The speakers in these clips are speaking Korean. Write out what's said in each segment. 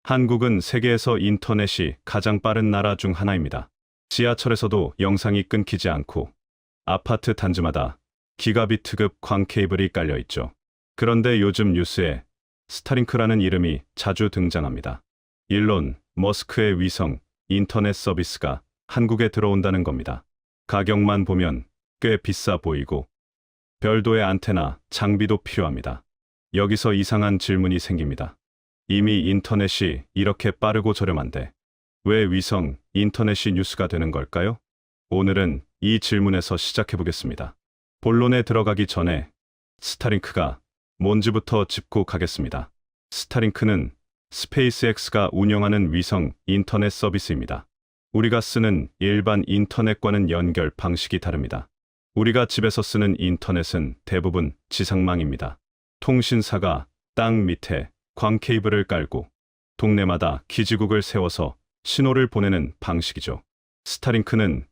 한국은 세계에서 인터넷이 가장 빠른 나라 중 하나입니다. 지하철에서도 영상이 끊기지 않고 아파트 단지마다 기가비트급 광 케이블이 깔려 있죠. 그런데 요즘 뉴스에 스타링크라는 이름이 자주 등장합니다. 일론 머스크의 위성 인터넷 서비스가 한국에 들어온다는 겁니다. 가격만 보면 꽤 비싸 보이고 별도의 안테나, 장비도 필요합니다. 여기서 이상한 질문이 생깁니다. 이미 인터넷이 이렇게 빠르고 저렴한데 왜 위성 인터넷이 뉴스가 되는 걸까요? 오늘은 이 질문에서 시작해 보겠습니다. 본론에 들어가기 전에 스타링크가 뭔지부터 짚고 가겠습니다. 스타링크는 스페이스X가 운영하는 위성 인터넷 서비스입니다. 우리가 쓰는 일반 인터넷과는 연결 방식이 다릅니다. 우리가 집에서 쓰는 인터넷은 대부분 지상망입니다. 통신사가 땅 밑에 광 케이블을 깔고 동네마다 기지국을 세워서 신호를 보내는 방식이죠. 스타링크는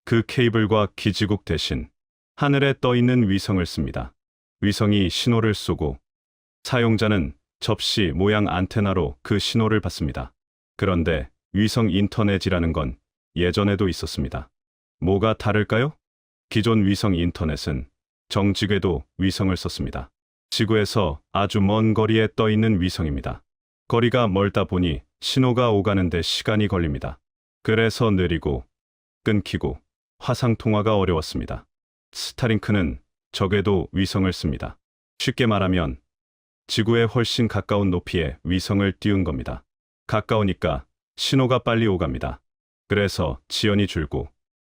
그 케이블과 기지국 대신 하늘에 떠 있는 위성을 씁니다. 위성이 신호를 쏘고 사용자는 접시 모양 안테나로 그 신호를 받습니다. 그런데 위성 인터넷이라는 건 예전에도 있었습니다. 뭐가 다를까요? 기존 위성 인터넷은 정지궤도 위성을 썼습니다. 지구에서 아주 먼 거리에 떠 있는 위성입니다. 거리가 멀다 보니 신호가 오가는데 시간이 걸립니다. 그래서 느리고 끊기고 화상 통화가 어려웠습니다. 스타링크는 저궤도 위성을 씁니다. 쉽게 말하면 지구에 훨씬 가까운 높이에 위성을 띄운 겁니다. 가까우니까 신호가 빨리 오갑니다. 그래서 지연이 줄고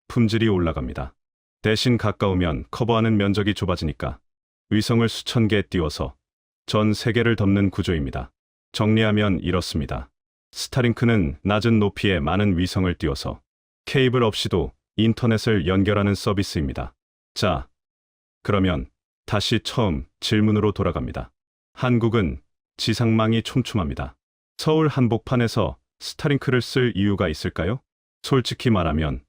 품질이 올라갑니다. 대신 가까우면 커버하는 면적이 좁아지니까 위성을 수천 개 띄워서 전 세계를 덮는 구조입니다. 정리하면 이렇습니다. 스타링크는 낮은 높이에 많은 위성을 띄워서 케이블 없이도 인터넷을 연결하는 서비스입니다. 자, 그러면 다시 처음 질문으로 돌아갑니다. 한국은 지상망이 촘촘합니다. 서울 한복판에서 스타링크를 쓸 이유가 있을까요? 솔직히 말하면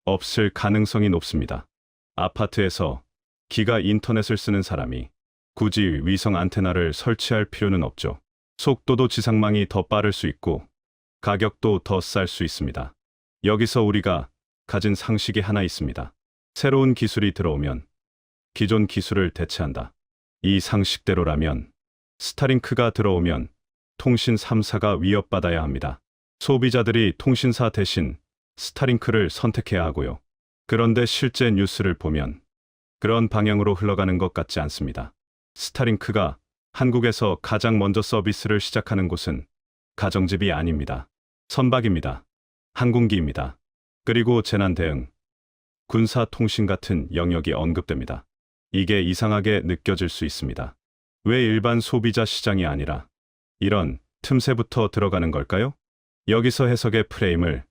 없을 가능성이 높습니다. 아파트에서 기가 인터넷을 쓰는 사람이 굳이 위성 안테나를 설치할 필요는 없죠. 속도도 지상망이 더 빠를 수 있고 가격도 더 쌀 수 있습니다. 여기서 우리가 가진 상식이 하나 있습니다. 새로운 기술이 들어오면 기존 기술을 대체한다. 이 상식대로라면 스타링크가 들어오면 통신 3사가 위협받아야 합니다. 소비자들이 통신사 대신 스타링크를 선택해야 하고요. 그런데 실제 뉴스를 보면 그런 방향으로 흘러가는 것 같지 않습니다. 스타링크가 한국에서 가장 먼저 서비스를 시작하는 곳은 가정집이 아닙니다. 선박입니다. 항공기입니다. 그리고 재난 대응, 군사 통신 같은 영역이 언급됩니다. 이게 이상하게 느껴질 수 있습니다. 왜 일반 소비자 시장이 아니라 이런 틈새부터 들어가는 걸까요? 여기서 해석의 프레임을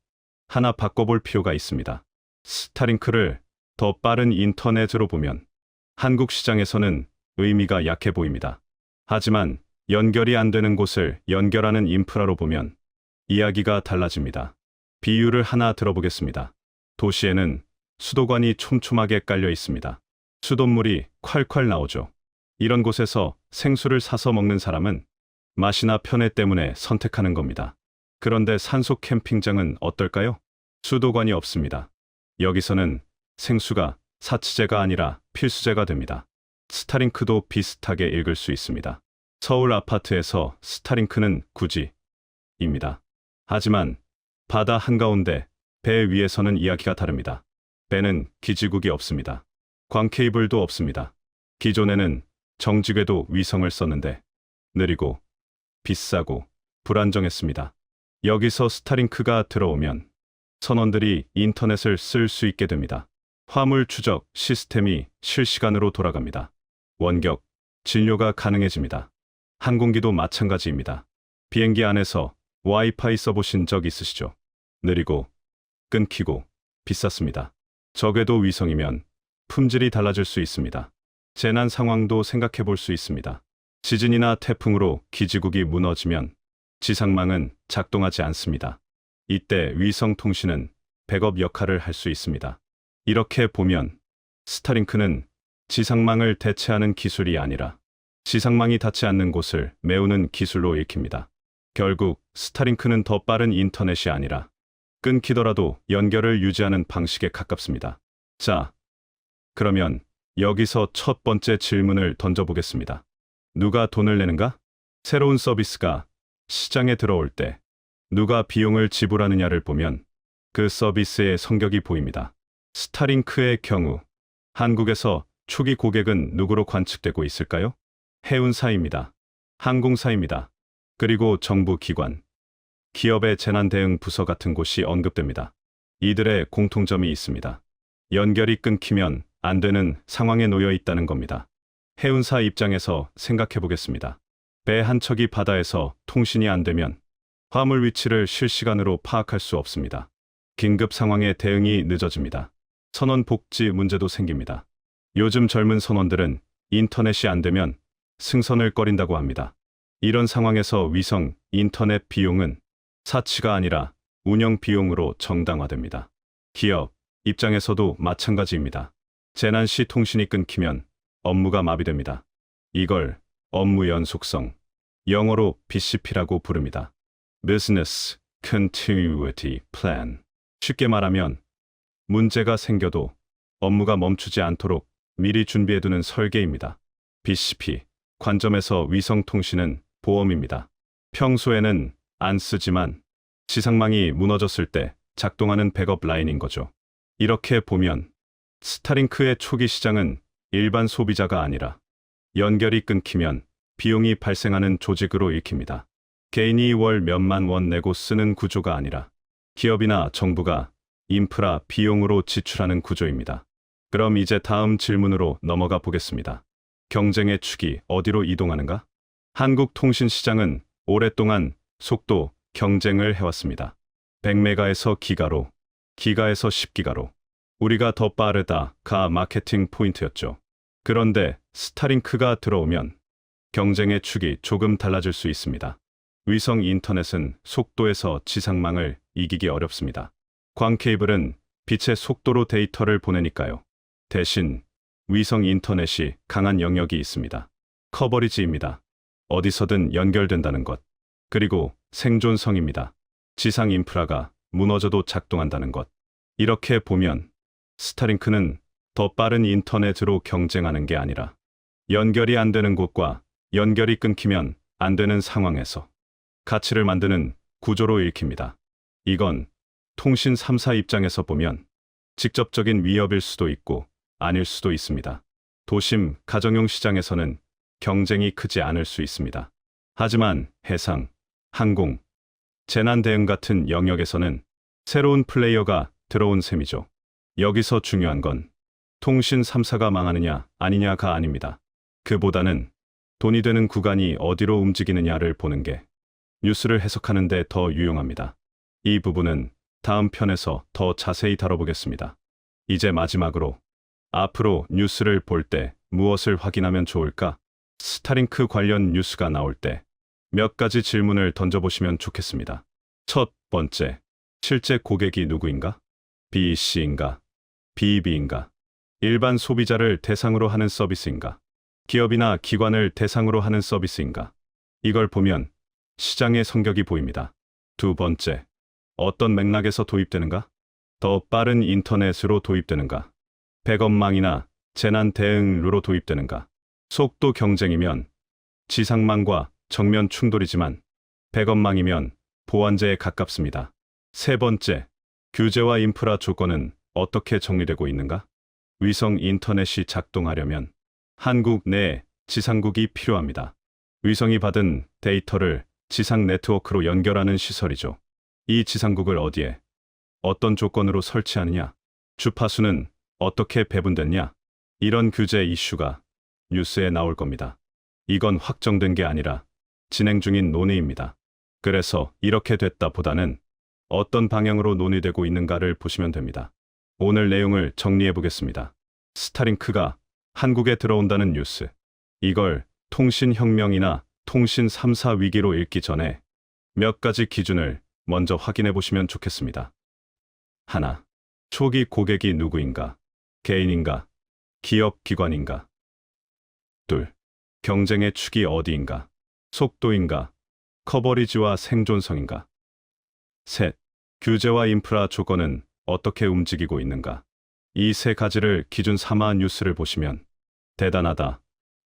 하나 바꿔볼 필요가 있습니다. 스타링크를 더 빠른 인터넷으로 보면 한국 시장에서는 의미가 약해 보입니다. 하지만 연결이 안 되는 곳을 연결하는 인프라로 보면 이야기가 달라집니다. 비유를 하나 들어보겠습니다. 도시에는 수도관이 촘촘하게 깔려 있습니다. 수돗물이 콸콸 나오죠. 이런 곳에서 생수를 사서 먹는 사람은 맛이나 편의 때문에 선택하는 겁니다. 그런데 산속 캠핑장은 어떨까요? 수도관이 없습니다. 여기서는 생수가 사치제가 아니라 필수제가 됩니다. 스타링크도 비슷하게 읽을 수 있습니다. 서울 아파트에서 스타링크는 굳이입니다. 하지만 바다 한가운데 배 위에서는 이야기가 다릅니다. 배는 기지국이 없습니다. 광 케이블도 없습니다. 기존에는 정지궤도 위성을 썼는데 느리고 비싸고 불안정했습니다. 여기서 스타링크가 들어오면 선원들이 인터넷을 쓸 수 있게 됩니다. 화물 추적 시스템이 실시간으로 돌아갑니다. 원격, 진료가 가능해집니다. 항공기도 마찬가지입니다. 비행기 안에서 와이파이 써보신 적 있으시죠? 느리고, 끊기고, 비쌌습니다. 저궤도 위성이면 품질이 달라질 수 있습니다. 재난 상황도 생각해 볼 수 있습니다. 지진이나 태풍으로 기지국이 무너지면 지상망은 작동하지 않습니다. 이때 위성 통신은 백업 역할을 할 수 있습니다. 이렇게 보면 스타링크는 지상망을 대체하는 기술이 아니라 지상망이 닿지 않는 곳을 메우는 기술로 읽힙니다. 결국 스타링크는 더 빠른 인터넷이 아니라 끊기더라도 연결을 유지하는 방식에 가깝습니다. 자, 그러면 여기서 첫 번째 질문을 던져보겠습니다. 누가 돈을 내는가? 새로운 서비스가 시장에 들어올 때 누가 비용을 지불하느냐를 보면 그 서비스의 성격이 보입니다. 스타링크의 경우 한국에서 초기 고객은 누구로 관측되고 있을까요? 해운사입니다. 항공사입니다. 그리고 정부 기관, 기업의 재난대응 부서 같은 곳이 언급됩니다. 이들의 공통점이 있습니다. 연결이 끊기면 안 되는 상황에 놓여 있다는 겁니다. 해운사 입장에서 생각해 보겠습니다. 배 한 척이 바다에서 통신이 안 되면 화물 위치를 실시간으로 파악할 수 없습니다. 긴급 상황에 대응이 늦어집니다. 선원 복지 문제도 생깁니다. 요즘 젊은 선원들은 인터넷이 안 되면 승선을 꺼린다고 합니다. 이런 상황에서 위성 인터넷 비용은 사치가 아니라 운영 비용으로 정당화됩니다. 기업 입장에서도 마찬가지입니다. 재난 시 통신이 끊기면 업무가 마비됩니다. 이걸 업무 연속성, 영어로 BCP라고 부릅니다. Business Continuity Plan. 쉽게 말하면 문제가 생겨도 업무가 멈추지 않도록 미리 준비해두는 설계입니다. BCP, 관점에서 위성통신은 보험입니다. 평소에는 안 쓰지만 지상망이 무너졌을 때 작동하는 백업 라인인 거죠. 이렇게 보면 스타링크의 초기 시장은 일반 소비자가 아니라 연결이 끊기면 비용이 발생하는 조직으로 읽힙니다. 개인이 월 몇만 원 내고 쓰는 구조가 아니라 기업이나 정부가 인프라 비용으로 지출하는 구조입니다. 그럼 이제 다음 질문으로 넘어가 보겠습니다. 경쟁의 축이 어디로 이동하는가? 한국 통신 시장은 오랫동안 속도 경쟁을 해왔습니다. 100메가에서 기가로, 기가에서 10기가로. 우리가 더 빠르다가 마케팅 포인트였죠. 그런데 스타링크가 들어오면 경쟁의 축이 조금 달라질 수 있습니다. 위성 인터넷은 속도에서 지상망을 이기기 어렵습니다. 광 케이블은 빛의 속도로 데이터를 보내니까요. 대신 위성 인터넷이 강한 영역이 있습니다. 커버리지입니다. 어디서든 연결된다는 것. 그리고 생존성입니다. 지상 인프라가 무너져도 작동한다는 것. 이렇게 보면 스타링크는 더 빠른 인터넷으로 경쟁하는 게 아니라 연결이 안 되는 곳과 연결이 끊기면 안 되는 상황에서 가치를 만드는 구조로 읽힙니다. 이건 통신 3사 입장에서 보면 직접적인 위협일 수도 있고 아닐 수도 있습니다. 도심, 가정용 시장에서는 경쟁이 크지 않을 수 있습니다. 하지만 해상, 항공, 재난 대응 같은 영역에서는 새로운 플레이어가 들어온 셈이죠. 여기서 중요한 건 통신 3사가 망하느냐 아니냐가 아닙니다. 그보다는 돈이 되는 구간이 어디로 움직이느냐를 보는 게 뉴스를 해석하는 데 더 유용합니다. 이 부분은 다음 편에서 더 자세히 다뤄보겠습니다. 이제 마지막으로 앞으로 뉴스를 볼 때 무엇을 확인하면 좋을까? 스타링크 관련 뉴스가 나올 때 몇 가지 질문을 던져보시면 좋겠습니다. 첫 번째, 실제 고객이 누구인가? BC인가? BB인가? 일반 소비자를 대상으로 하는 서비스인가? 기업이나 기관을 대상으로 하는 서비스인가? 이걸 보면 시장의 성격이 보입니다. 두 번째, 어떤 맥락에서 도입되는가? 더 빠른 인터넷으로 도입되는가? 백업망이나 재난 대응로로 도입되는가? 속도 경쟁이면 지상망과 정면 충돌이지만 백업망이면 보완제에 가깝습니다. 세 번째, 규제와 인프라 조건은 어떻게 정리되고 있는가? 위성 인터넷이 작동하려면 한국 내 지상국이 필요합니다. 위성이 받은 데이터를 지상 네트워크로 연결하는 시설이죠. 이 지상국을 어디에, 어떤 조건으로 설치하느냐? 주파수는 어떻게 배분됐냐? 이런 규제 이슈가 뉴스에 나올 겁니다. 이건 확정된 게 아니라 진행 중인 논의입니다. 그래서 이렇게 됐다 보다는 어떤 방향으로 논의되고 있는가를 보시면 됩니다. 오늘 내용을 정리해 보겠습니다. 스타링크가 한국에 들어온다는 뉴스. 이걸 통신혁명이나 통신 3사 위기로 읽기 전에 몇 가지 기준을 먼저 확인해 보시면 좋겠습니다. 하나, 초기 고객이 누구인가? 개인인가? 기업 기관인가? 둘, 경쟁의 축이 어디인가? 속도인가? 커버리지와 생존성인가? 셋, 규제와 인프라 조건은 어떻게 움직이고 있는가? 이 세 가지를 기준 삼아 뉴스를 보시면 대단하다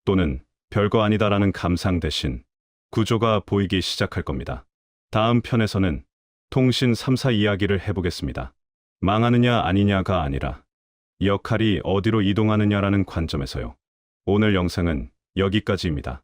또는 별거 아니다라는 감상 대신 구조가 보이기 시작할 겁니다. 다음 편에서는 통신 3사 이야기를 해보겠습니다. 망하느냐 아니냐가 아니라 역할이 어디로 이동하느냐라는 관점에서요. 오늘 영상은 여기까지입니다.